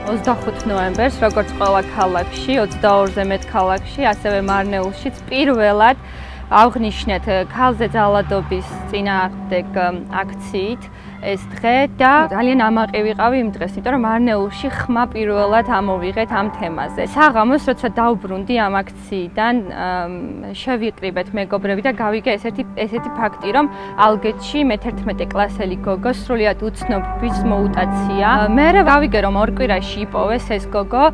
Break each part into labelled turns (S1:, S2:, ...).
S1: 25 ნოემბერს, როგორც ყველა ქალაქში, 22-ზე მეტ ქალაქში, ასევე მარნეულშიც პირველად აღნიშნეთ ქალზე ძალადობის წინააღმდეგ აქციით ეს დღე და ძალიან ამაყი ვიყავი იმ დღეს, იმიტომ რომ მარნეულში ხმა პირველად ამოვიღეთ ამ თემაზე. საღამოს, როცა დავბრუნდი ამ აქციიდან, შევიყრიბეთ მეგობრები და გავიგე ესეთი ფაქტი, რომ ალგეთში მე-11 კლასელი გოგო სრულიად უცნობ ბიჭს მოუტაცია. მე გავიგე, რომ ორ კვირაში იპოვეს ეს გოგო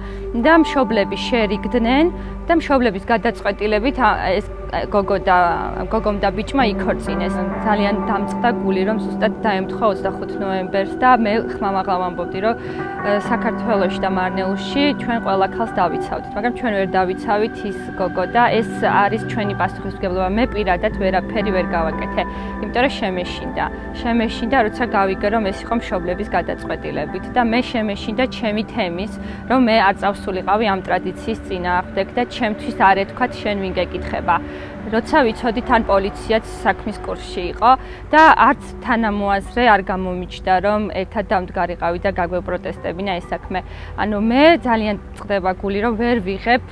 S1: და მშობლები შერიგდნენ და მშობლების გადაწყვეტილებით ეს გოგომ და ბიჭმა იქორწინეს. ძალიან დამწყდა გული, რომ ზუსტად დაემთხვა 25 ნოემბერს და მე ხმამაღლა ვამბობდი, რომ საქართველოში და მარნეულში ჩვენ ყველა ქალს დავიცავდით, მაგრამ ჩვენ ვერ დავიცავით ის გოგო და ეს არის ჩვენი პასუხისმგებლობა. მე პირადად ვერაფერი ვერ გავაკეთე, იმიტომ რომ შემეშინდა, როცა გავიგე, რომ ეს იყო მშობლების გადაწყვეტილებით და მე შემეშინდა ჩემი თემის, რომ მე არ წავსულიყავი ამ ტრადიციის წინააღმდეგ და ჩემთვის არ ეთქვათ შენ ვინ გეკითხება. როცა ვიცოდი თან პოლიციაც საქმის კურსში იყო და არც თანამოაზრე არ გამომიჩნდა რომ ერთად დამდგარიყავი და გაგვეპროტესტებინა ეს საქმე. ანუ მე ძალიან წყდება გული რომ ვერ ვიღებ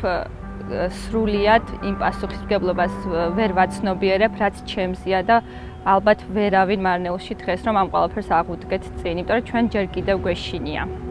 S1: სრულიად იმ პასუხისმგებლობას ვერ ვაცნობიერებ რაც ჩემზეა და ალბათ ვერავინ მარნეულში დღეს რომ ამ ყველაფერს აღვდგეთ წინ, იმიტომ რომ ჩვენ ჯერ კიდევ გვეშინია.